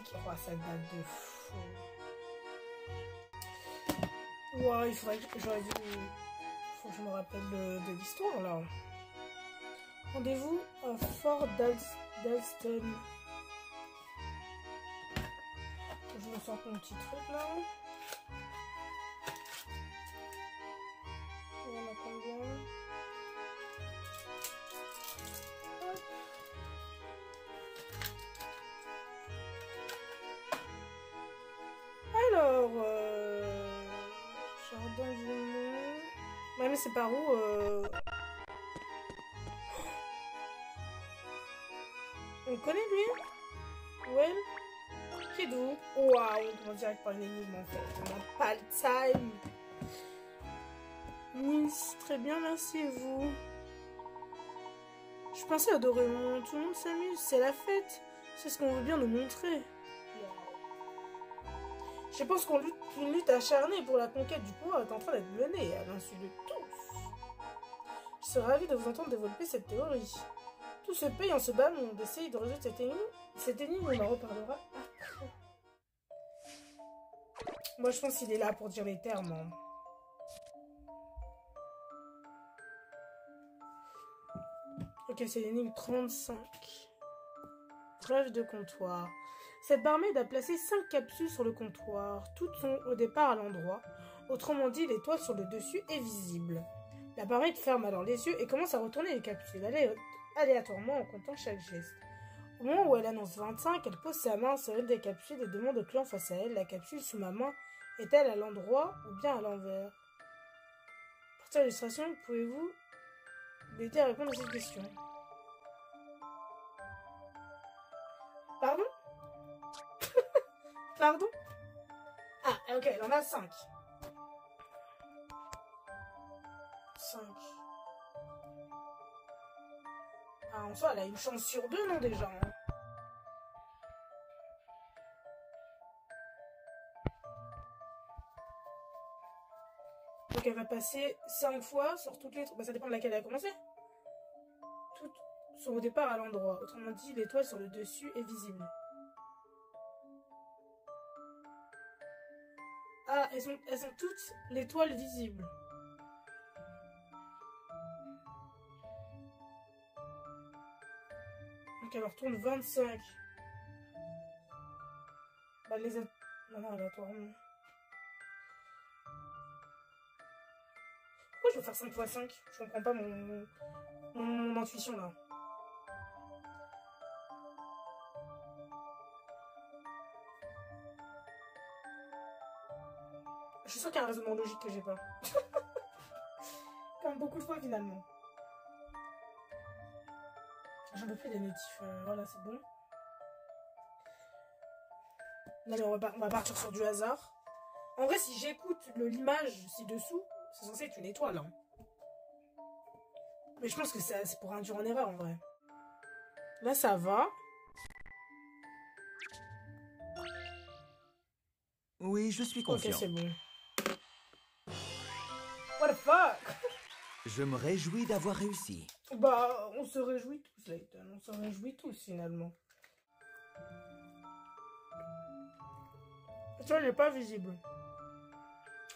qui... Oh, ça date de fou. Ouais, il faudrait que j'aurais dû... Faut que je me rappelle de l'histoire, là. Rendez-vous à Fort Dalston. Je me sors mon petit truc, là. Il y en a combien? Hop. Alors, Jardin du Mont. Ouais, mais c'est par où On connaît lui? Ouais. Qui d'où? Waouh, on commence direct par une énigme en fait. On n'a pas le time. Nice, très bien, merci et vous. Je pensais à Doraemon, tout le monde s'amuse, c'est la fête. C'est ce qu'on veut bien nous montrer. Je pense qu'on lutte une lutte acharnée pour la conquête du pouvoir est en train d'être menée à l'insu de tous. Je serais ravie de vous entendre développer cette théorie. Tout se paye en se battant, on essaye de résoudre cette énigme. Cette énigme, on en reparlera après. Moi, je pense qu'il est là pour dire les termes. Hein. Ok, c'est l'énigme 35. Trêve de comptoir. Cette barmaid a placé 5 capsules sur le comptoir. Toutes sont au départ à l'endroit. Autrement dit, l'étoile sur le dessus est visible. La barmaid ferme alors les yeux et commence à retourner les capsules aléatoirement en comptant chaque geste. Au moment où elle annonce 25, elle pose sa main sur une des capsules et demande au client face à elle, la capsule sous ma main est-elle à l'endroit ou bien à l'envers? Pour cette illustration, pouvez-vous m'aider à répondre à cette question? Pardon? Pardon? Ah, ok, elle en a 5. 5. Ah, en soi, elle a une chance sur 2, non, déjà hein. Donc, elle va passer 5 fois sur toutes les... Bah, ça dépend de laquelle elle a commencé. Toutes sont au départ à l'endroit. Autrement dit, l'étoile sur le dessus est visible. Ah, elles sont toutes l'étoile visible. Donc, elle retourne 25. Bah, les... Non, aléatoirement. Pourquoi je veux faire 5 x 5? Je comprends pas mon intuition, là. Je suis sûre qu'il y a un raisonnement logique que j'ai pas. Comme beaucoup de fois, finalement. J'en peux plus des notifs. Voilà, c'est bon. Là, on va partir sur du hasard. En vrai, si j'écoute l'image ci-dessous, c'est censé être une étoile. Hein. Mais je pense que c'est pour induire en erreur, en vrai. Là, ça va. Oui, je suis confiant. Ok, c'est bon. What the fuck? Je me réjouis d'avoir réussi. Bah, on se réjouit tous, Layton. On se réjouit tous, finalement. Ça, il n'est pas visible.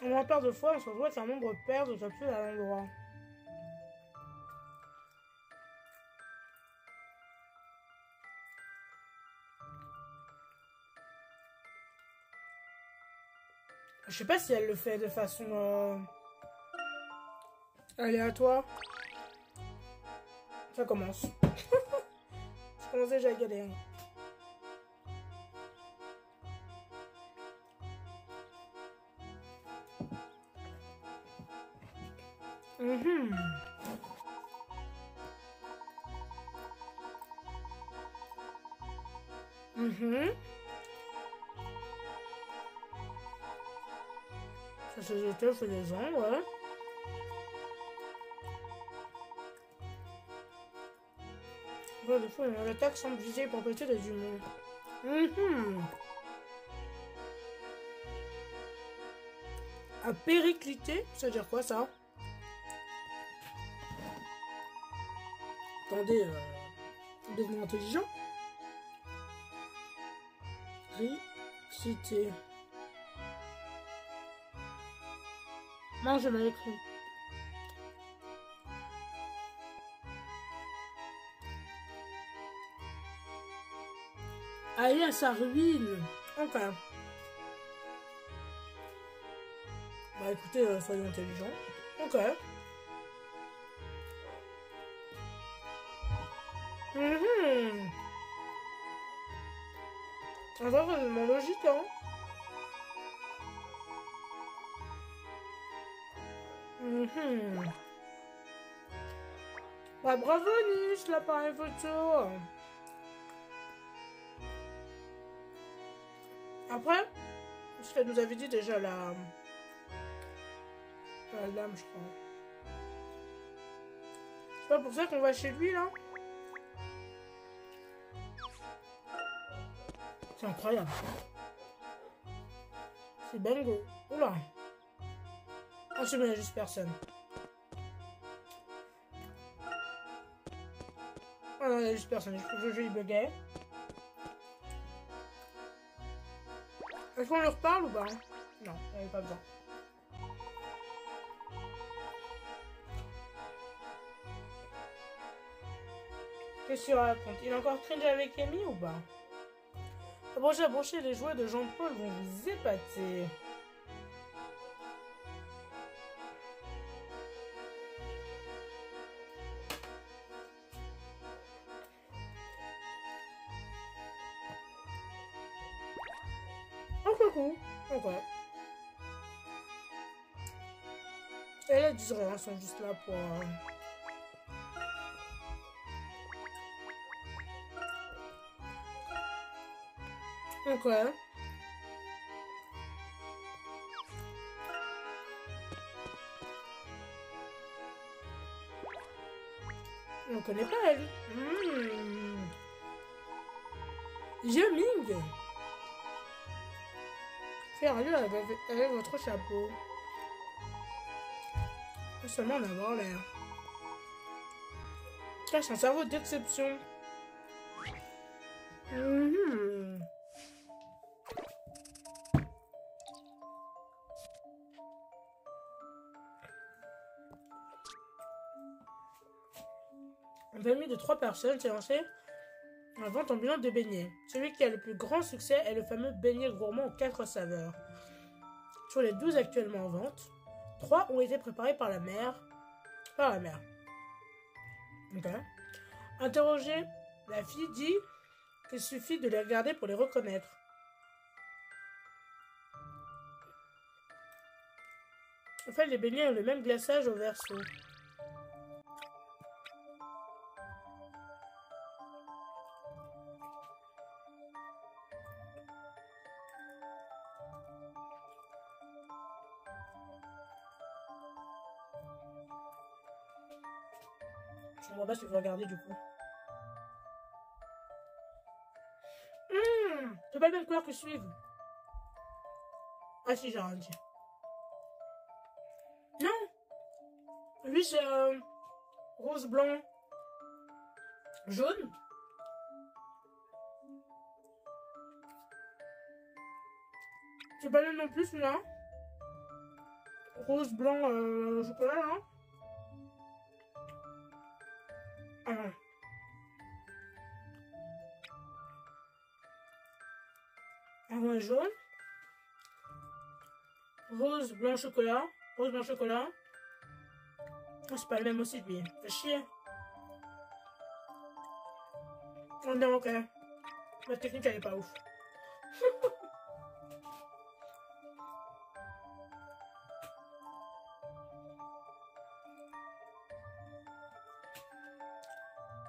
En un paire de fois, on se retrouve avec un nombre pair de capsules à l'endroit. Je sais pas si elle le fait de façon aléatoire. Ça commence. Ça commence déjà à galérer. Mhm. Mhm. Ça c'est des teufs et des gens, ouais. Ouais, des fois, l'attaque semble viser les propriétés des humains. Mhm. À péricliter, ça veut dire quoi ça? Attendez, devenez intelligent. Électricité. Non, je mal écrit. Aller à sa ruine. Ok. Bah écoutez, soyons intelligents. Ok. Ça va vraiment logique, hein. Bah bravo Niche, l'appareil photo. Après, ce qu'elle nous avait dit déjà la dame, je crois. C'est pas pour ça qu'on va chez lui là. C'est incroyable. C'est bingo. Oula. Ah, c'est bien, il y a juste personne. Ah non, il y a juste personne. Je vais y bugger. Est-ce qu'on leur parle ou pas? Non, il n'y avait pas besoin. Qu'est-ce qu'il raconte? Il est encore cringe avec Amy ou pas? Approchez, les jouets de Jean-Paul vont vous épater. Oh, coucou. Ok. Et là, ils disent rien, ils sont juste là pour... Ok. On connaît pas elle. Yuming. Faire-le avec votre chapeau. Seulement en avoir l'air. Cache un cerveau d'exception. Une famille de 3 personnes s'est lancée en vente ambulante de beignets. Celui qui a le plus grand succès est le fameux beignet gourmand aux 4 saveurs. Sur les 12 actuellement en vente, 3 ont été préparés par la mère. Ok. Interrogée, la fille dit qu'il suffit de les regarder pour les reconnaître. En fait, les beignets ont le même glaçage au verso. Je ne vois pas si vous regardez du coup. C'est pas le même couleur que suivre. Ah si, j'ai rien dit. Non. Lui c'est rose, blanc, jaune. C'est pas le même non plus là. Rose, blanc, chocolat là. Ah non. Marron jaune. Rose, blanc, chocolat. Rose, blanc, chocolat. Oh, c'est pas le même aussi, lui. Fais chier. Oh non, ok. La technique, elle est pas ouf.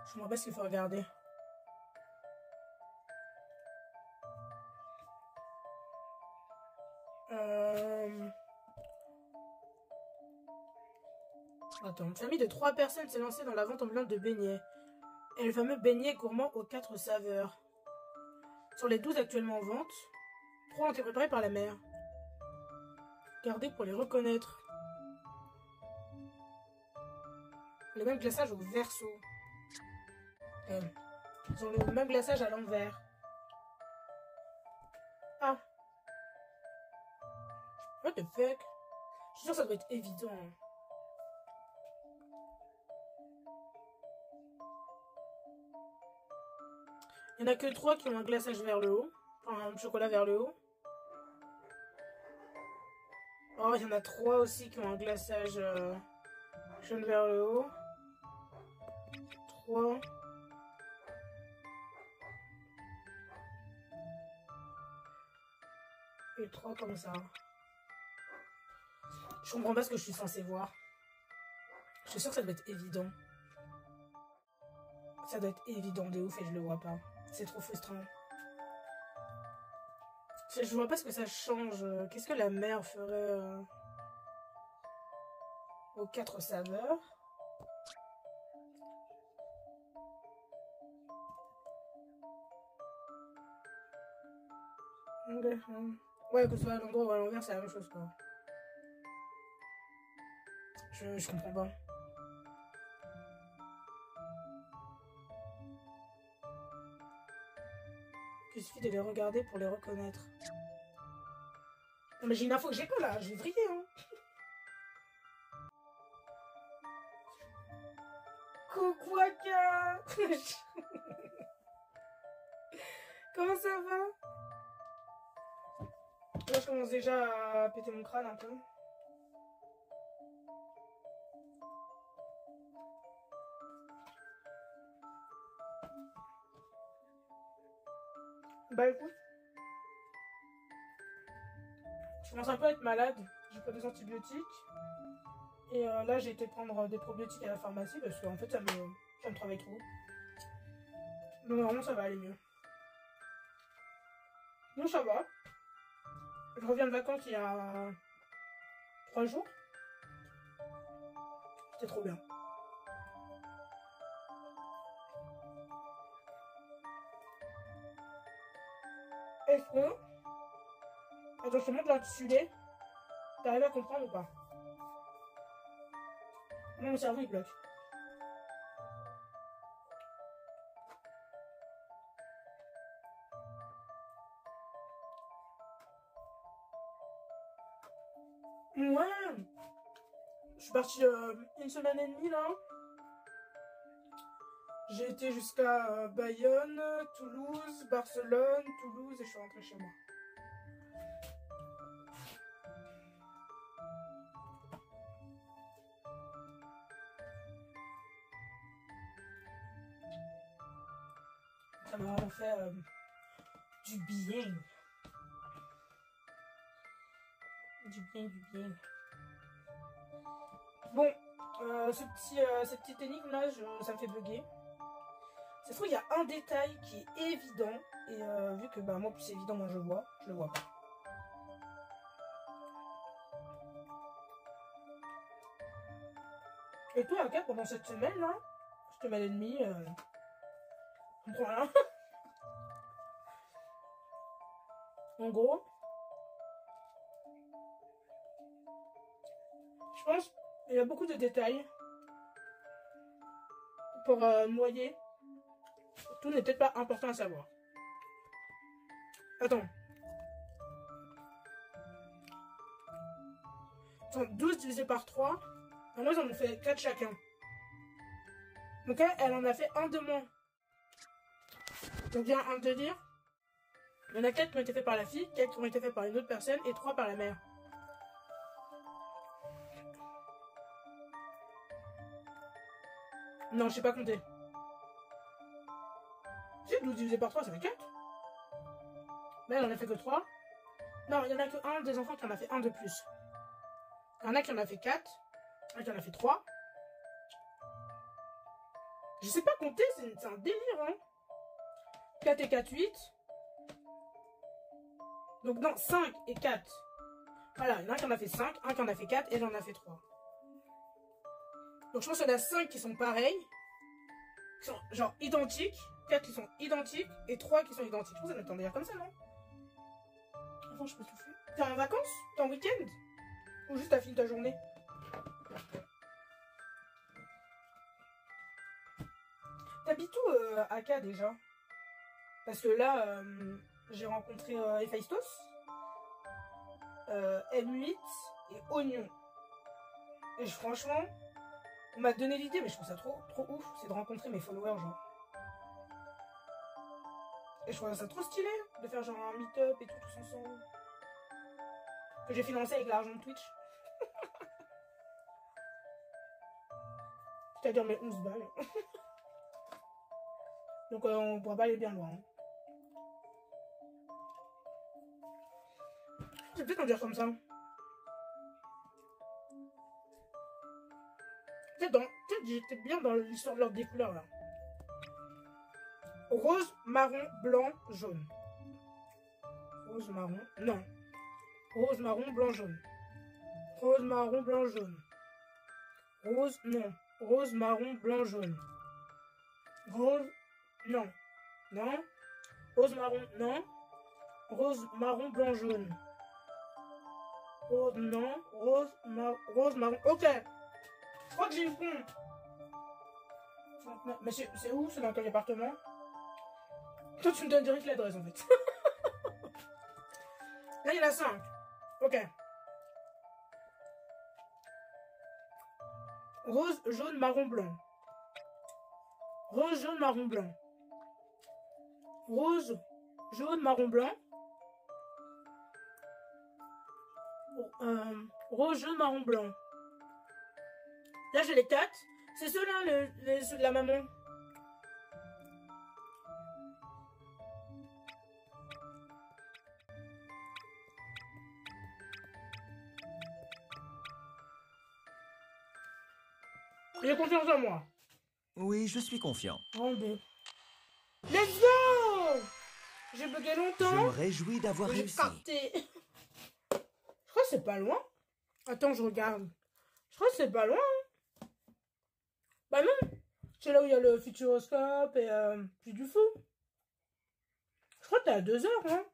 Je ne vois pas ce qu'il faut regarder. Attends, une famille de 3 personnes s'est lancée dans la vente ambulante de beignets. Et le fameux beignet gourmand aux 4 saveurs. Sur les 12 actuellement en vente, 3 ont été préparés par la mère. Gardez pour les reconnaître. Le même glaçage au verso. Ils ont le même glaçage à l'envers. What the fuck? Je suis sûre que ça doit être évident. Il n'y en a que 3 qui ont un glaçage vers le haut. Enfin, un chocolat vers le haut. Oh, il y en a 3 aussi qui ont un glaçage jaune vers le haut. 3. Et 3 comme ça. Je comprends pas ce que je suis censée voir. Je suis sûre que ça doit être évident. Ça doit être évident de ouf et je le vois pas. C'est trop frustrant. Je vois pas ce que ça change. Qu'est-ce que la mer ferait aux 4 saveurs? Ouais, que ce soit à l'endroit ou à l'envers, c'est la même chose quoi. Je comprends pas. Il suffit de les regarder pour les reconnaître. Non mais j'ai une info que j'ai pas là, je vais vriller hein. Coucou Aka. Comment ça va? Là je commence déjà à péter mon crâne un peu. Bah écoute, je commence un peu à être malade, j'ai pris des antibiotiques et là j'ai été prendre des probiotiques à la pharmacie parce qu'en fait ça me travaille trop. Donc normalement ça va aller mieux. Non ça va. Je reviens de vacances il y a 3 jours. C'était trop bien. Est-ce que... Attends, je te montre l'intitulé. T'arrives à comprendre ou pas? Mon cerveau il bloque. Ouais. Je suis partie 1 semaine et demie là. J'ai été jusqu'à Bayonne, Toulouse, Barcelone, Toulouse et je suis rentrée chez moi. Ça m'a vraiment fait du bien. Du bien. Bon, cette petite énigme là, ça me fait bugger. Ça se trouve, il y a un détail qui est évident. Et vu que bah, moi, plus c'est évident, moi je le vois pas. Et toi, Aka, pendant cette semaine là, cette semaine et demie, je comprends rien. En gros, je pense qu'il y a beaucoup de détails pour noyer. Tout n'est peut-être pas important à savoir. Attends. 12 divisé par 3. Moi, j'en ai fait 4 chacun. Donc elle en a fait un de moins. Donc il y a un délire. Il y en a 4 qui ont été faits par la fille, 4 qui ont été faits par une autre personne et 3 par la mère. Non, je sais pas compter. Si, 12 divisé par 3, ça fait 4. Mais elle en a fait que 3. Non, il y en a que un des enfants qui en a fait un de plus. Il y en a qui en a fait 4. Un qui en a fait 3. Je sais pas compter, c'est un délire, hein. 4 et 4, 8. Donc non, 5 et 4. Voilà, il y en a qui en a fait 5, un qui en a fait 4 et elle en a fait 3. Donc je pense qu'il y en a 5 qui sont pareils. Qui sont genre identiques. 4 qui sont identiques et 3 qui sont identiques. Je pense que ça doit être un comme ça, non? Enfin, je peux souffler. T'es en vacances? T'es en week-end? Ou juste t'as fini ta journée? T'habites où, Aka, déjà? Parce que là, j'ai rencontré Héphaïstos. M8 et oignon. Et franchement, on m'a donné l'idée, mais je trouve ça trop ouf, c'est de rencontrer mes followers, genre. Et je trouve ça trop stylé de faire genre un meet-up et tout, tous ensemble. Que j'ai financé avec l'argent de Twitch. C'est-à-dire mes 11 balles. Donc on pourra pas aller bien loin. Hein. Je vais peut-être en dire comme ça. Peut-être j'étais bien dans l'histoire de l'ordre des couleurs là. Rose, marron, blanc, jaune. Rose, marron, non. Rose, marron, blanc, jaune. Rose, marron, blanc, jaune. Rose, non. Rose, marron, blanc, jaune. Rose, non. Non. Rose, marron, non. Rose, marron, blanc, jaune. Rose, non. Rose, marron. Ok. Je crois que j'ai une con. Mais c'est où? C'est dans quel département? Toi, tu me donnes direct l'adresse en fait. Là, il y en a 5. Ok. Rose, jaune, marron, blanc. Rose, jaune, marron, blanc. Rose, jaune, marron, blanc. Rose, jaune, marron, blanc. Là, j'ai les 4. C'est ceux-là, ceux de la maman. J'ai confiance en moi. Oui, je suis confiant. En B. Let's go! J'ai bugué longtemps. Je me réjouis d'avoir réussi. Parté. Je crois que c'est pas loin. Attends, je regarde. Je crois que c'est pas loin. Hein. Bah non. C'est là où il y a le futuroscope et puis du fou. Je crois que t'es à 2 heures, hein.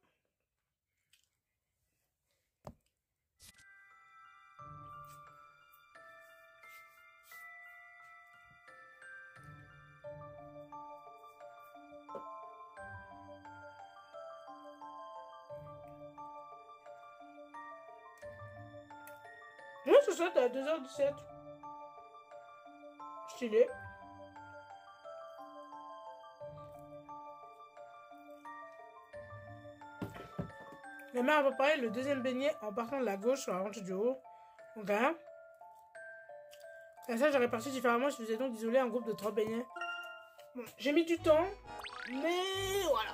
Oui, c'est ça, t'es à 2h17. Stylé. La mère va préparer le deuxième beignet en partant de la gauche sur la rangée du haut. Ok. Et ça, j'ai réparti différemment. Je faisais donc isoler un groupe de 3 beignets. Bon, j'ai mis du temps, mais voilà.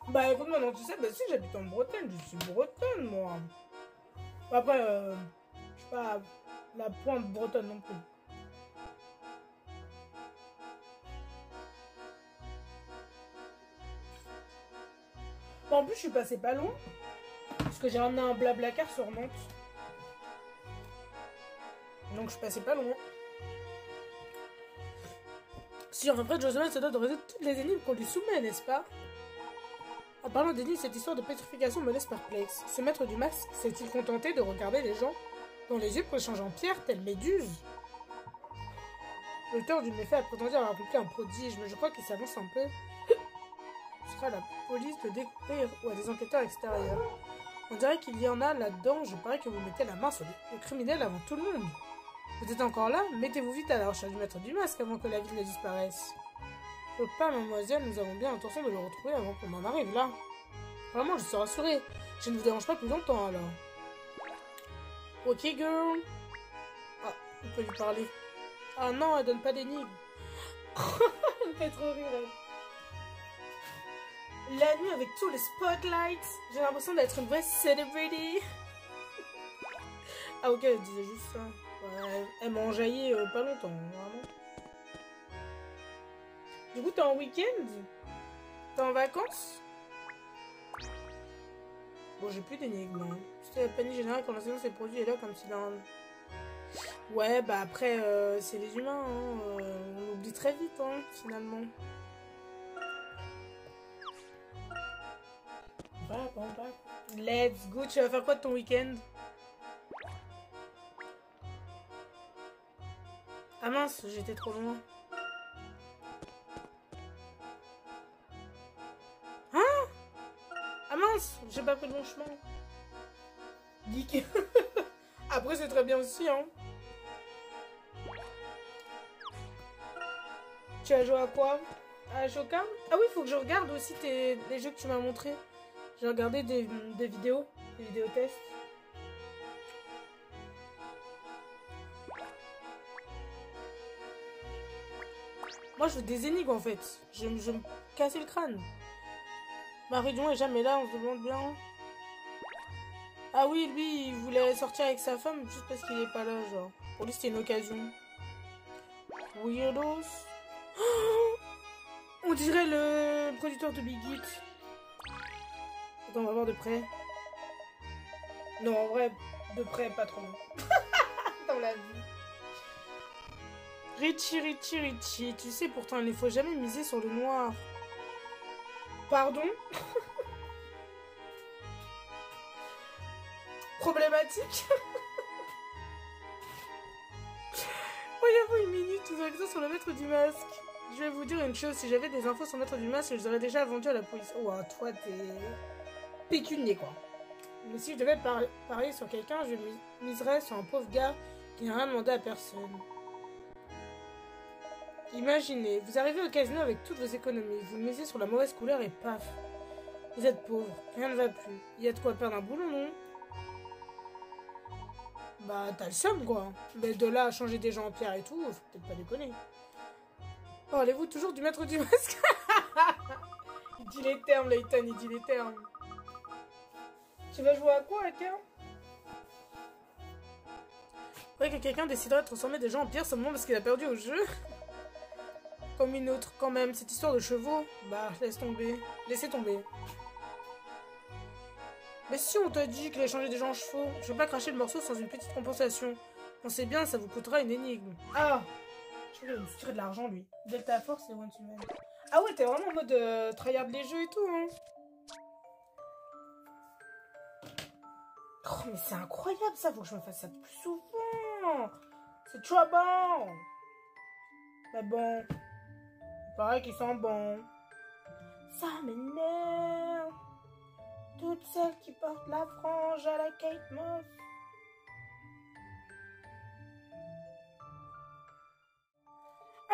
Bah écoute, maintenant tu sais, bah si j'habite en Bretagne, je suis bretonne moi. Après, je suis pas la pointe bretonne non plus. Bon, en plus, je suis passée pas loin. Parce que j'ai ramené un Blablacar sur Nantes. Donc je suis passée pas loin. Si en fait, Josué se doit de résoudre toutes les énigmes qu'on lui soumet, n'est-ce pas? En parlant d'énigmes, cette histoire de pétrification me laisse perplexe. Ce maître du masque s'est-il contenté de regarder les gens dans les yeux pour les changer en pierre, telle Méduse? L'auteur du méfait a prétendu avoir accompli un prodige, mais je crois qu'il s'avance un peu. Ce sera à la police de découvrir ou à des enquêteurs extérieurs. On dirait qu'il y en a là-dedans, je parie que vous mettez la main sur le criminel avant tout le monde. Vous êtes encore là? Mettez-vous vite à la recherche du maître du masque avant que la ville ne disparaisse. Faut pas, mademoiselle, nous avons bien l'intention de le retrouver avant qu'on en arrive là. Vraiment, je suis rassurée. Je ne vous dérange pas plus longtemps alors. Ok, girl. Ah, on peut lui parler. Ah non, elle donne pas d'énigmes. Elle me fait trop rire, elle. La nuit avec tous les spotlights, j'ai l'impression d'être une vraie celebrity. Ah ok, elle disait juste ça. Ouais, elle m'a enjaillé pas longtemps, vraiment. Du coup, t'es en week-end? T'es en vacances? Bon, j'ai plus d'énigmes. Hein. C'était la panique générale quand la saison s'est produite et là, comme si dans... Ouais, bah après, c'est les humains. Hein. On oublie très vite, hein, finalement. Let's go. Tu vas faire quoi de ton week-end? Ah mince, j'étais trop loin. Hein? Ah mince, J'ai pas pris le bon chemin. Geek. Après, c'est très bien aussi, hein. Tu as joué à quoi? À Shoka? Ah oui, faut que je regarde aussi les jeux que tu m'as montrés. J'ai regardé des vidéos tests. Moi, je veux des énigmes en fait. Je me casser le crâne. Marion est jamais là, on se demande bien. Ah oui, lui, il voulait sortir avec sa femme juste parce qu'il est pas là, genre. Pour lui, c'était une occasion. Weirdos. Oh, on dirait le producteur de Big Hit. Attends, on va voir de près. Non, en vrai, de près, pas trop. Dans la vie. Richie. Tu sais, pourtant, il ne faut jamais miser sur le noir. Pardon? Problématique. Voyez-vous une minute, tout accent sur le maître du masque. Je vais vous dire une chose, si j'avais des infos sur le maître du masque, je les aurais déjà vendues à la police. Oh, toi, t'es pécunier, quoi. Mais si je devais parier sur quelqu'un, je miserais sur un pauvre gars qui n'a rien demandé à personne. Imaginez, vous arrivez au casino avec toutes vos économies, vous misez sur la mauvaise couleur et paf. Vous êtes pauvre, rien ne va plus. Il y a de quoi perdre un boulot, non? Bah, t'as le seum, quoi. Mais de là à changer des gens en pierre et tout, faut peut-être pas déconner. Parlez-vous toujours du maître du masque? Il dit les termes, Layton, il dit les termes. Tu vas jouer à quoi, Aka? Ouais, que quelqu'un déciderait de transformer des gens en pierre seulement parce qu'il a perdu au jeu. Comme une autre, quand même. Cette histoire de chevaux, bah, laisse tomber. Laissez tomber. Mais si on t'a dit qu'il a changé des gens en chevaux, je vais pas cracher le morceau sans une petite compensation. Pensez bien, ça vous coûtera une énigme. Ah! Je voulais me tirer de l'argent, lui. Delta Force et One to Man. Ah ouais, t'es vraiment en mode tryhard les jeux et tout, hein. Oh, mais c'est incroyable, ça. Faut que je me fasse ça plus souvent. C'est trop bon. Mais bon, il paraît qu'ils sont bons. Ça m'énerve. Toutes celles qui portent la frange à la Kate Moss.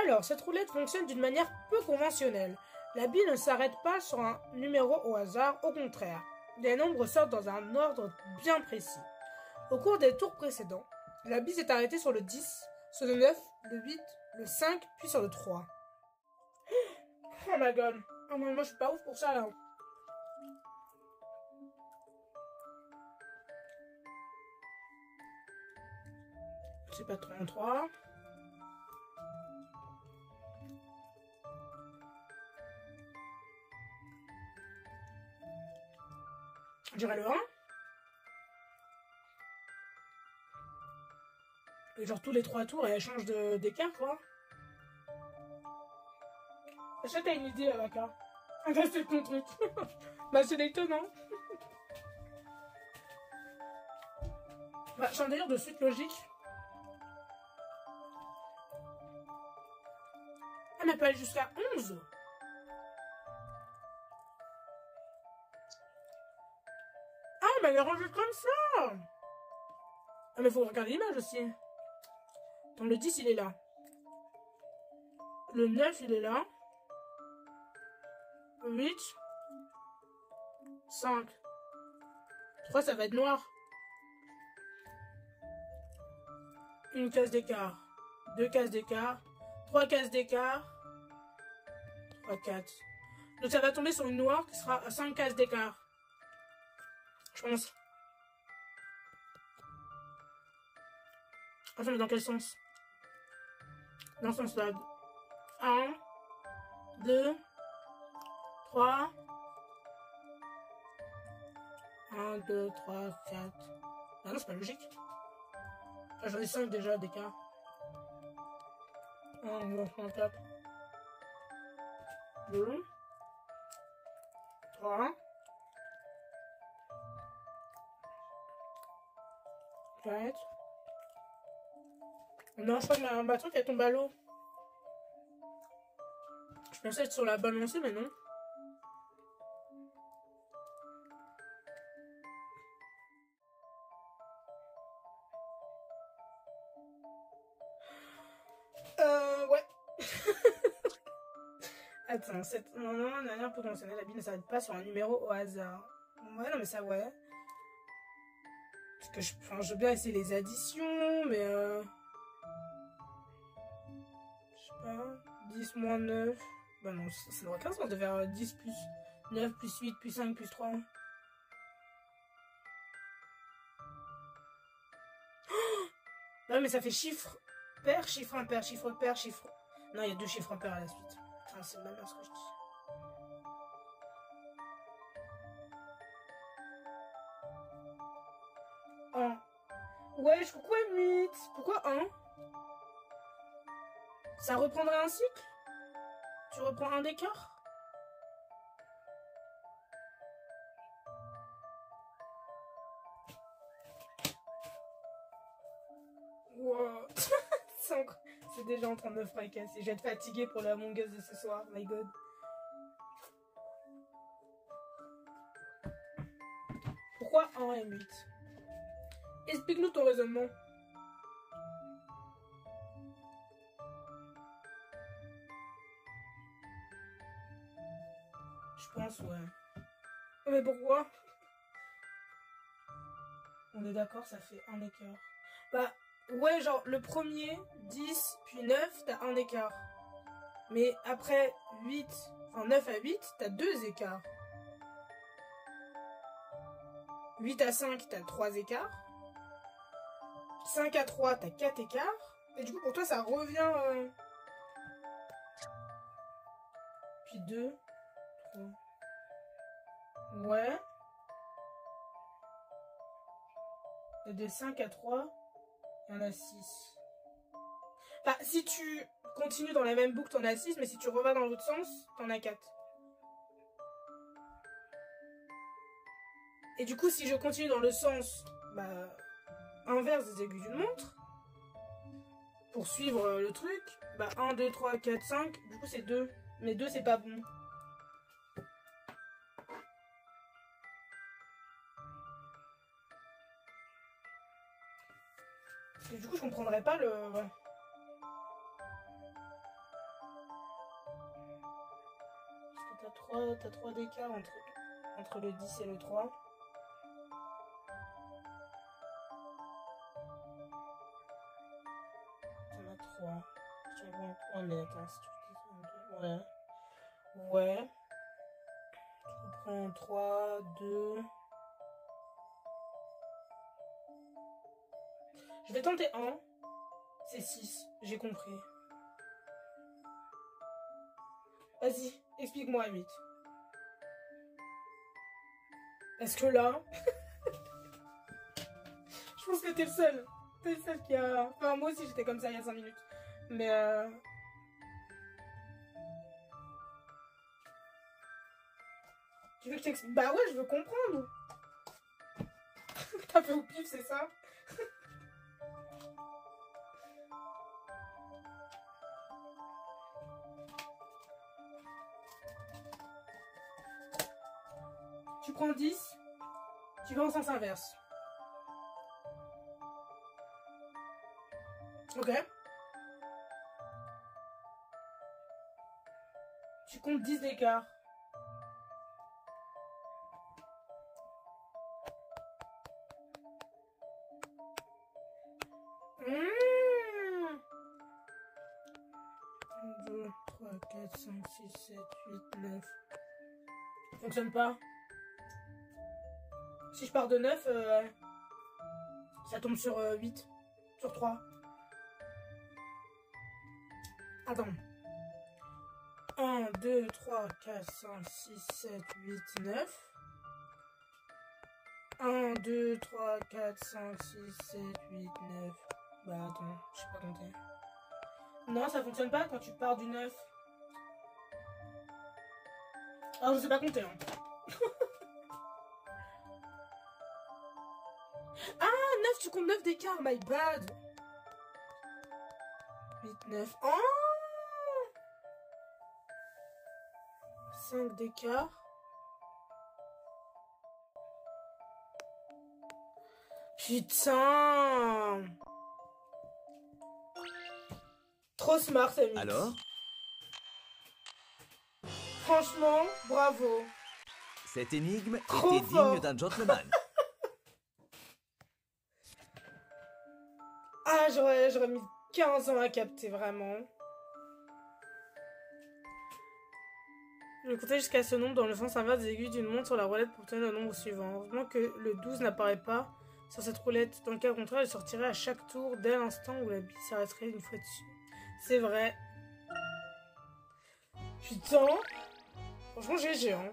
Alors, cette roulette fonctionne d'une manière peu conventionnelle. La bille ne s'arrête pas sur un numéro au hasard, au contraire. Les nombres sortent dans un ordre bien précis. Au cours des tours précédents, la bille s'est arrêtée sur le 10, sur le 9, le 8, le 5, puis sur le 3. Oh my god. Oh, moi je suis pas ouf pour ça là. C'est pas 33. Je dirais le 1. Et genre tous les 3 tours, elle change d'écart, quoi. Est-ce que t'as une idée, Aka? Ah, c'est ton truc. Bah, c'est étonnant. Bah, j'ai un délire de suite logique. Ah, mais elle peut aller jusqu'à 11. Ah, mais elle est rangée comme ça. Ah, mais faut regarder l'image aussi. Dans le 10, il est là. Le 9, il est là. 8. 5. 3, ça va être noir. Une case d'écart. 2 cases d'écart. 3 cases d'écart. 3, 4. Donc ça va tomber sur une noire qui sera à 5 cases d'écart. Je pense. Enfin, mais dans quel sens? Dans ce sens-là. 1, 2, 3. 1, 2, 3, 4. Ah non, c'est pas logique. Ah, j'en ai 5 déjà d'écart. 1, 2, 3, 4. 2. 3. 4. Non, je crois que ma truc elle tombe à l'eau. Je pensais être sur la bonne lancée, mais non. Attends, cette dernière potentielle, la bille ne s'arrête pas sur un numéro au hasard. Ouais, non, mais ça, ouais. Parce que je veux bien essayer les additions, mais je sais pas. 10 moins 9. Bah non, ça n'aura aucun sens de faire 10 plus 9 plus 8 plus 5 plus 3. Non, mais ça fait chiffre pair, chiffre impair, chiffre pair, chiffre. Non, il y a 2 chiffres impairs à la suite. Enfin, c'est ma mère ce que je dis. Ouais, pourquoi 8? Pourquoi 1? Ça reprendrait un cycle? Tu reprends un d'écart? Wow. C'est déjà en train de me fracasser. Je vais être fatiguée pour la Among Us de ce soir. My god. Pourquoi 1 et 8? Explique-nous ton raisonnement. Je pense, ouais. Mais pourquoi? On est d'accord, ça fait un écart. Bah, ouais, genre, le premier, 10, puis 9, t'as un écart. Mais après 8, enfin 9 à 8, t'as 2 écarts. 8 à 5, t'as 3 écarts. 5 à 3, t'as 4 écarts. Et du coup, pour toi, ça revient... Puis 2, 3. Ouais. Et de 5 à 3, il y en a 6. Enfin, si tu continues dans la même boucle, t'en as 6, mais si tu revas dans l'autre sens, t'en as 4. Et du coup, si je continue dans le sens inverse des aiguilles d'une montre, pour suivre le truc, 1, 2, 3, 4, 5, du coup c'est 2. Mais 2, c'est pas bon. Et du coup, je comprendrais pas le... Parce que t'as 3 d'écart entre le 10 et le 3. T'en as 3. Oh mais attends, si tu dis 2, ouais. Ouais. Tu reprends 3, 2... Je vais tenter 1. C'est 6. J'ai compris. Vas-y, explique-moi 8. Est-ce que là... Je pense que t'es le seul. T'es le seul qui a... Enfin, moi aussi, j'étais comme ça il y a 5 minutes. Mais Tu veux que je t'explique? Bah ouais, je veux comprendre. T'as fait au pif, c'est ça? Tu prends 10, tu vas en sens inverse. Ok. Tu comptes 10 d'écart. Mmh. 1, 2, 3, 4, 5, 6, 7, 8, 9. Ça fonctionne pas. Si je pars de 9, ça tombe sur 8. Sur 3. Attends. 1, 2, 3, 4, 5, 6, 7, 8, 9. 1, 2, 3, 4, 5, 6, 7, 8, 9. Bah attends, je sais pas compter. Non, ça fonctionne pas quand tu pars du 9. Alors je sais pas compter. Hein. Ah, 9, tu comptes 9 d'écart, my bad. 8, 9. Oh, 5 d'écart. Putain. Trop smart, Samy. Alors? Franchement, bravo. Cette énigme Trop était fort. digne d'un gentleman. Ah, j'aurais mis 15 ans à capter, vraiment. Je vais compter jusqu'à ce nombre dans le sens inverse des aiguilles d'une montre sur la roulette pour obtenir le nombre suivant. Heureusement que le 12 n'apparaît pas sur cette roulette. Dans le cas contraire, elle sortirait à chaque tour dès l'instant où la bille s'arrêterait une fois dessus. C'est vrai. Putain. Franchement, GG, hein.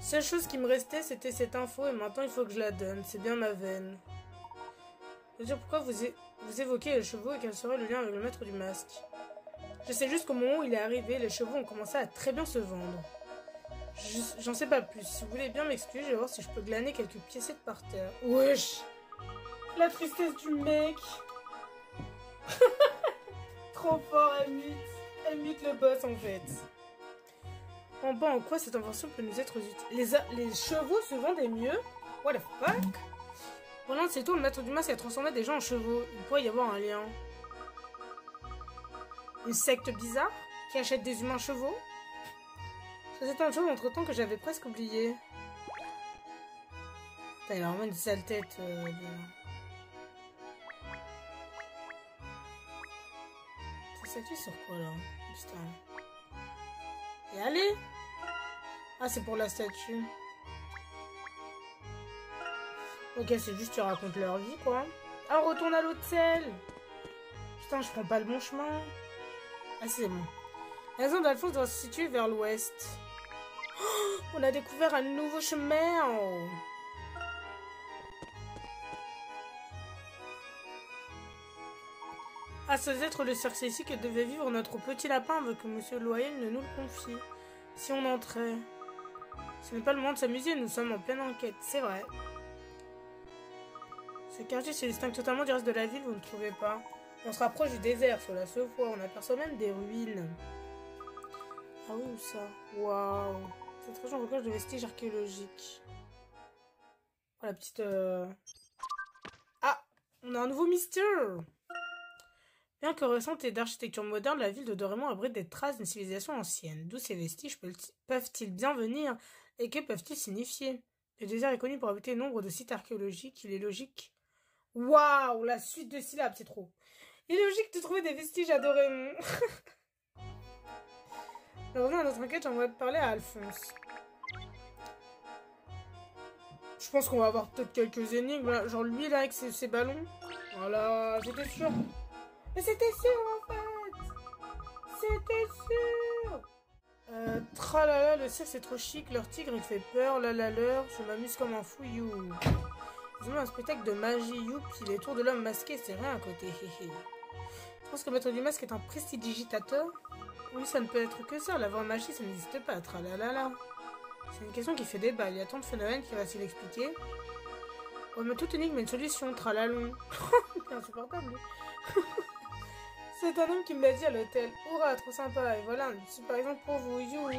Seule chose qui me restait, c'était cette info et maintenant il faut que je la donne. C'est bien ma veine. Je veux dire, pourquoi vous évoquez les chevaux et quel serait le lien avec le maître du masque? Je sais juste qu'au moment où il est arrivé, les chevaux ont commencé à très bien se vendre. J'en sais pas plus. Si vous voulez bien m'excuser, je vais voir si je peux glaner quelques piécettes par terre. Wesh! La tristesse du mec! Trop fort, elle mute le boss en fait. En bas, en quoi cette invention peut nous être utile? Les chevaux se vendaient mieux? What the fuck? Pendant ces tours, le maître du masque a transformé des gens en chevaux. Il pourrait y avoir un lien. Une secte bizarre qui achète des humains chevaux? C'est un chose entre-temps que j'avais presque oublié. Putain, il a vraiment une sale tête. Ça s'appuie sur quoi là? Putain. Et allez! Ah, c'est pour la statue. Ok, c'est juste tu racontes leur vie, quoi. Ah, on retourne à l'hôtel! Putain, je prends pas le bon chemin. Ah, c'est bon. La maison d'Alphonse doit se situer vers l'ouest. Oh, on a découvert un nouveau chemin! Ah, ça doit être le cercle ici que devait vivre notre petit lapin avant que Monsieur Loyal ne nous le confie. Si on entrait... Ce n'est pas le moment de s'amuser, nous sommes en pleine enquête, c'est vrai. Ce quartier se distingue totalement du reste de la ville, vous ne trouvez pas? On se rapproche du désert, cela se voit, on aperçoit même des ruines. Ah oui, où ça? Waouh! Cette région regorge de vestiges archéologiques. Oh, la petite... Ah! On a un nouveau mystère! Bien que récente et d'architecture moderne, la ville de Dorémon abrite des traces d'une civilisation ancienne. D'où ces vestiges peuvent-ils bien venir? Et que peuvent-ils signifier? Le désert est connu pour abriter nombre de sites archéologiques. Il est logique... Waouh! La suite de syllabes, c'est trop! Il est logique de trouver des vestiges à Dorémon. Revenons à notre enquête, j'aimerais parler à Alphonse. Je pense qu'on va avoir peut-être quelques énigmes, genre lui là avec ses ballons. Voilà, j'étais sûre. Mais c'était sûr en fait. C'était sûr. Tralala, le cirque c'est trop chic, leur tigre il fait peur, la leur, je m'amuse comme un fou, you. Ils ont un spectacle de magie, youpi, les tours de l'homme masqué, c'est rien à côté, héhé. Je pense que le maître du masque est un prestidigitateur. Oui, ça ne peut être que ça, la vraie magie ça n'existe pas, tralala. C'est une question qui fait débat, il y a tant de phénomènes qui va s'y l'expliquer. Oh, mais toute énigme a une solution, tralalon. C'est insupportable. C'est un homme qui me l'a dit à l'hôtel. Hurrah, trop sympa. Et voilà, c'est par exemple pour vous, you.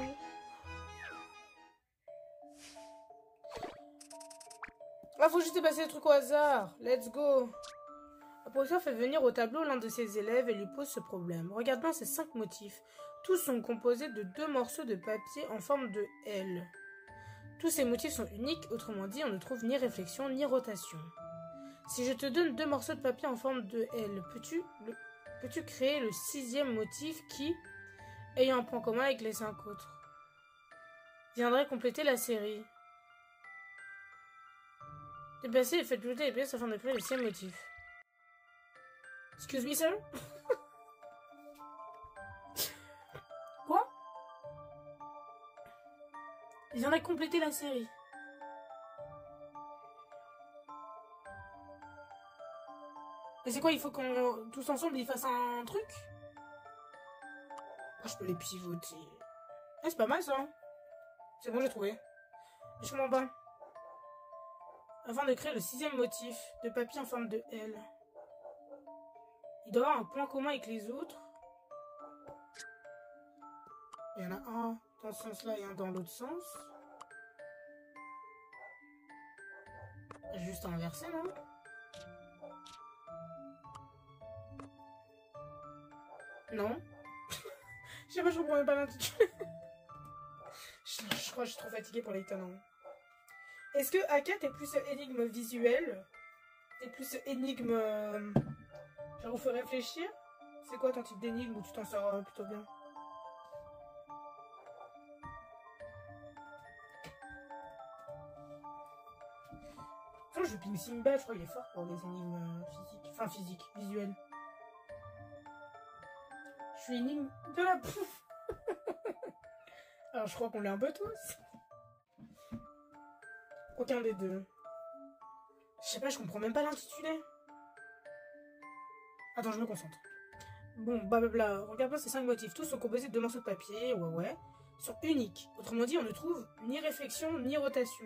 Ah, faut juste passer le truc au hasard. Let's go. Le professeur fait venir au tableau l'un de ses élèves et lui pose ce problème. Regarde bien ces 5 motifs. Tous sont composés de 2 morceaux de papier en forme de L. Tous ces motifs sont uniques, autrement dit, on ne trouve ni réflexion ni rotation. Si je te donne 2 morceaux de papier en forme de L, peux-tu créer le 6e motif qui, ayant un point commun avec les 5 autres, viendrait compléter la série? Déplacez et faites ajouter les pièces afin de créer le 6e motif. Excuse me, sir? Quoi? Il viendrait compléter la série. Mais c'est quoi, il faut qu'on tous ensemble ils fassent un truc? Oh, je peux les pivoter. Ah, c'est pas mal ça. C'est bon, j'ai trouvé. Je suis en bas. Afin de créer le 6e motif de papier en forme de L. Il doit avoir un point commun avec les autres. Il y en a un dans ce sens-là et un dans l'autre sens. Juste inversé, non? Non. Je sais pas, je comprends même pas l'intitulé. Je crois que je suis trop fatiguée pour les tonnes. Est-ce que AK t'es plus énigme visuelle? T'es plus énigme... genre vous fait réfléchir? C'est quoi ton type d'énigme où tu t'en sors plutôt bien? Enfin, je ping Simba, je crois qu'il est fort pour les énigmes physiques. Enfin physiques, visuelles. Je suis énigme de la pouf. Alors je crois qu'on l'est un peu tous. Aucun des deux. Je sais pas, je comprends même pas l'intitulé. Attends, je me concentre. Bon, blablabla. Regarde bien ces 5 motifs. Tous sont composés de 2 morceaux de papier, ouais. Sont uniques. Autrement dit, on ne trouve ni réflexion, ni rotation.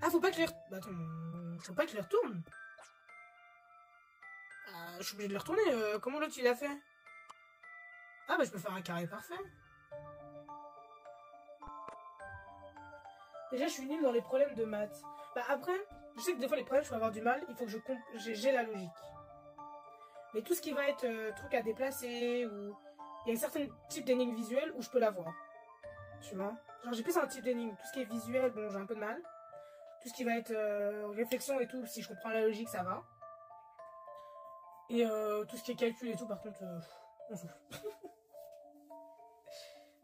Ah, faut pas que je les... Bah attends, faut pas que je les retourne. Ah, je suis obligée de les retourner. Comment l'autre, il a fait? Ah, bah je peux faire un carré parfait. Déjà, je suis nulle dans les problèmes de maths. Bah après, je sais que des fois, les problèmes, je peux avoir du mal. Il faut que j'ai la logique. Mais tout ce qui va être truc à déplacer, ou... Il y a un certain type d'énigme visuelle où je peux l'avoir. Tu vois? Genre, j'ai plus un type d'énigme. Tout ce qui est visuel, bon, j'ai un peu de mal. Tout ce qui va être réflexion et tout, si je comprends la logique, ça va. Et tout ce qui est calcul et tout, par contre, on s'en fout.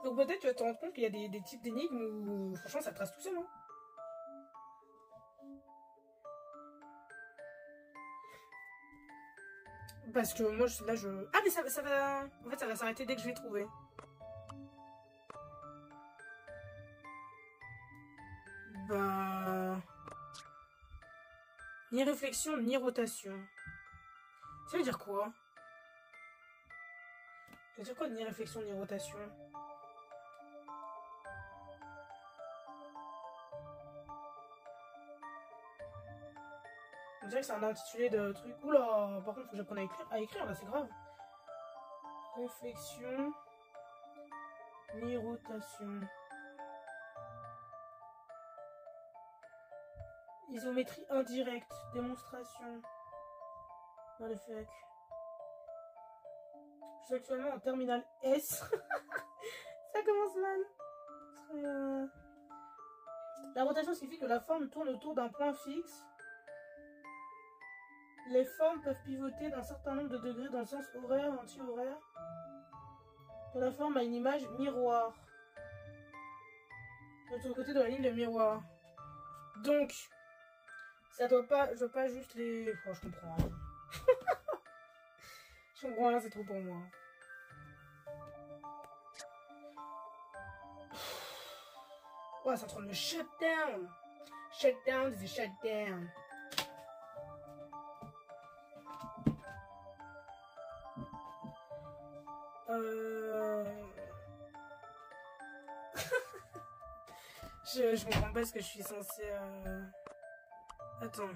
Donc peut-être tu vas te rendre compte qu'il y a des types d'énigmes où, franchement, ça trace tout seul, hein. Parce que moi, là, je... Ah, mais ça va... En fait, ça va s'arrêter dès que je vais trouver. Bah... Ni réflexion, ni rotation. Ça veut dire quoi? Ça veut dire quoi, ni réflexion, ni rotation? On dirait que c'est un intitulé de truc. Oula, par contre, faut que j'apprenne à écrire, là, c'est grave. Réflexion, ni rotation. Isométrie indirecte, démonstration. What the fuck. Je suis actuellement en terminale S. Ça commence mal. La rotation signifie que la forme tourne autour d'un point fixe. Les formes peuvent pivoter d'un certain nombre de degrés dans le sens horaire et anti-horaire. Que la forme a une image miroir. De l'autre côté de la ligne de miroir. Donc, ça doit pas... Je veux pas juste les... Oh, je comprends rien. Je comprends rien, c'est trop pour moi. Ouais, c'est en train de me shut down. Shut down, c'est shut down. Je comprends pas ce que je suis censée... Attends.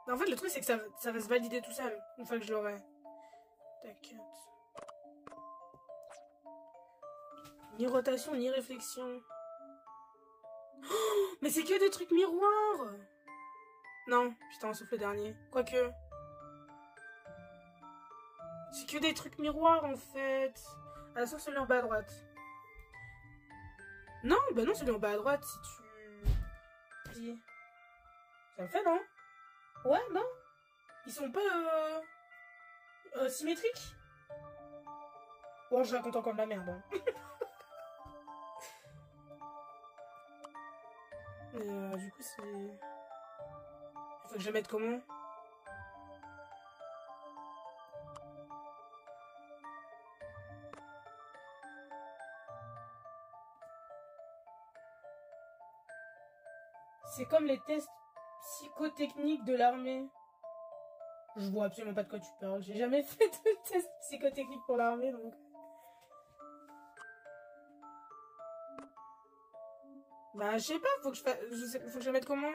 En fait, le truc, c'est que ça va se valider tout seul, une fois que je l'aurai. T'inquiète. Ni rotation, ni réflexion. Oh, mais c'est que des trucs miroirs. Non, putain, sauf le dernier. Quoique. C'est que des trucs miroirs, en fait. Ah, sauf celui en bas à droite. Non, bah non, celui en bas à droite, si tu... Puis... Ça le fait, non? Ouais, non? Ils sont pas symétriques? Bon, je raconte encore de la merde. Hein. Du coup, c'est... Il faut que je mette comment? C'est comme les tests psychotechniques de l'armée. Je vois absolument pas de quoi tu parles. J'ai jamais fait de test psychotechnique pour l'armée, donc... Bah, je sais pas, faut que je fasse... faut que je mette comment?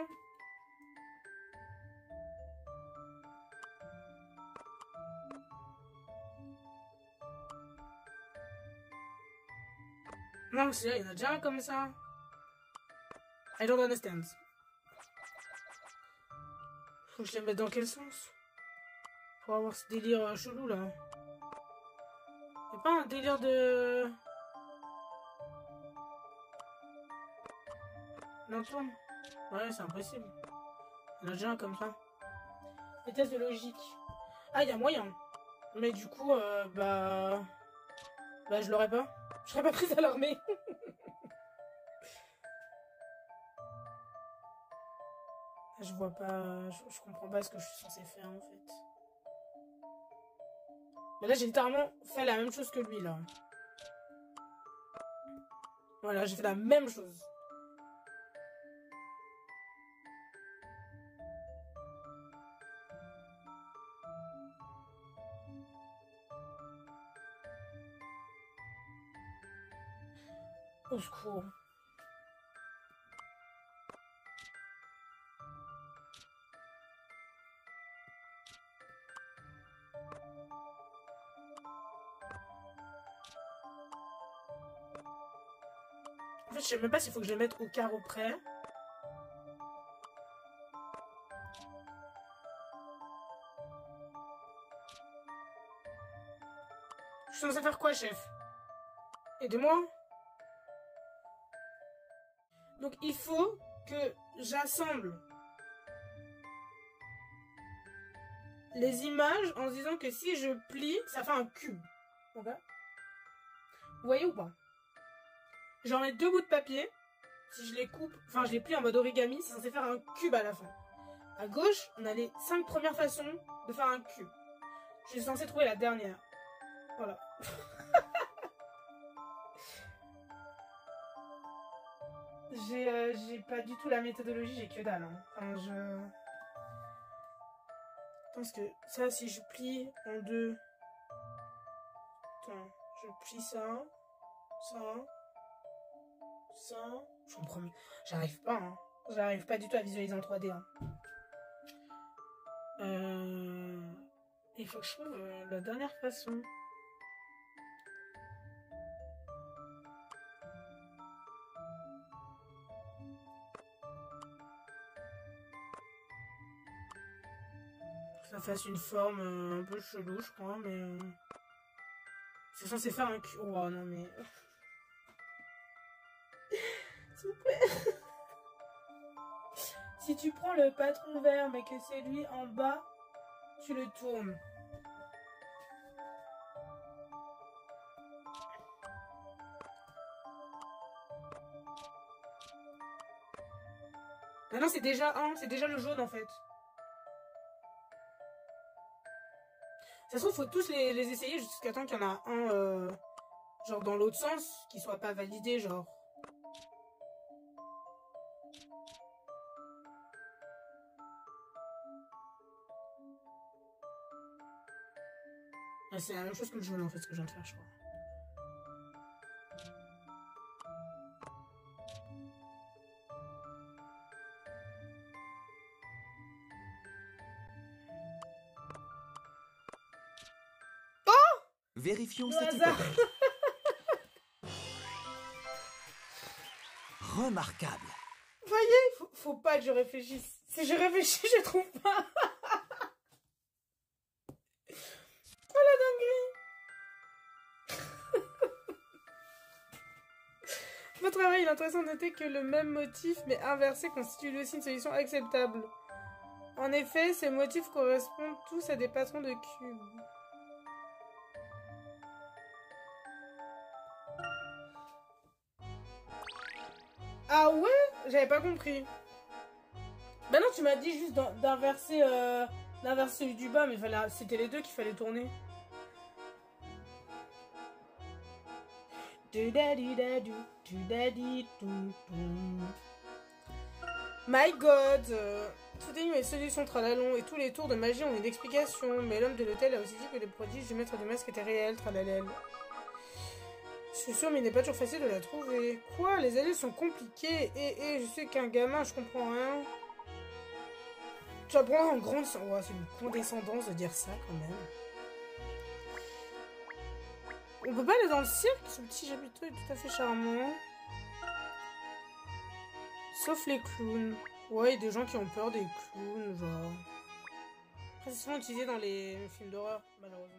Non, c'est là, il y en a déjà un comme ça. I don't understand. Faut que je les mette dans quel sens? Pour avoir ce délire chelou là. Y'a pas un délire de... Non, tourne. Ouais, c'est impossible. Il y en a déjà un comme ça. Les tests de logique. Ah, il y a moyen. Mais du coup, bah, je l'aurais pas. Je serais pas prise à l'armée. Je vois pas... Je comprends pas ce que je suis censée faire, en fait. Mais là, j'ai littéralement fait la même chose que lui, là. Voilà, j'ai fait la même chose. Au secours. En fait, je sais même pas s'il faut que je les mette au carreau près. Je suis censée faire quoi, chef? Aidez-moi. Donc, il faut que j'assemble les images en se disant que si je plie, ça fait un cube. Ok? Vous voyez ou pas? J'en mets 2 bouts de papier. Si je les coupe, enfin je les plie en mode origami, c'est censé faire un cube à la fin. À gauche, on a les 5 premières façons de faire un cube. Je suis censée trouver la dernière. Voilà. J'ai pas du tout la méthodologie, j'ai que dalle. Hein. Enfin, je pense que ça, si je plie en 2... Attends, je plie ça, ça, ça... Je comprends. J'arrive pas, hein. J'arrive pas du tout à visualiser en 3D. Hein. Il faut que je trouve la dernière façon. Ça fasse une forme un peu chelou, je crois, mais... C'est censé faire un cul. Oh non, mais... S'il vous plaît. Si tu prends le patron vert, mais que c'est lui en bas, tu le tournes. Ah non, c'est déjà un, c'est déjà le jaune en fait. Ça se trouve, faut tous les essayer jusqu'à temps qu'il y en a un, genre dans l'autre sens, qui soit pas validé, genre. Ah, c'est la même chose que le jaune en fait, ce que je viens de faire, je crois. Vérifions Le cette hasard. hypothèse. Remarquable. Vous voyez, faut pas que je réfléchisse. Si je réfléchis, je trouve pas. Oh la dinguerie. Votre travail, il est intéressant de noter que le même motif, mais inversé, constitue lui aussi une solution acceptable. En effet, ces motifs correspondent tous à des patrons de cubes. Ah ouais? J'avais pas compris. Bah non, tu m'as dit juste d'inverser celui du bas, mais c'était les deux qu'il fallait tourner. My God! Tout est une solution tralalon et tous les tours de magie ont une explication, mais l'homme de l'hôtel a aussi dit que les prodiges du maître du masque étaient réels, tralalel. Je suis sûre, mais il n'est pas toujours facile de la trouver. Quoi? Les allées sont compliquées. Et je sais qu'un gamin, je comprends rien. Tu apprends en grande... Oh, c'est une condescendance de dire ça, quand même. On peut pas aller dans le cirque? Ce petit chapiteau est tout à fait charmant. Sauf les clowns. Ouais, il y a des gens qui ont peur des clowns, genre... Après, c'est souvent utilisé dans les films d'horreur, malheureusement.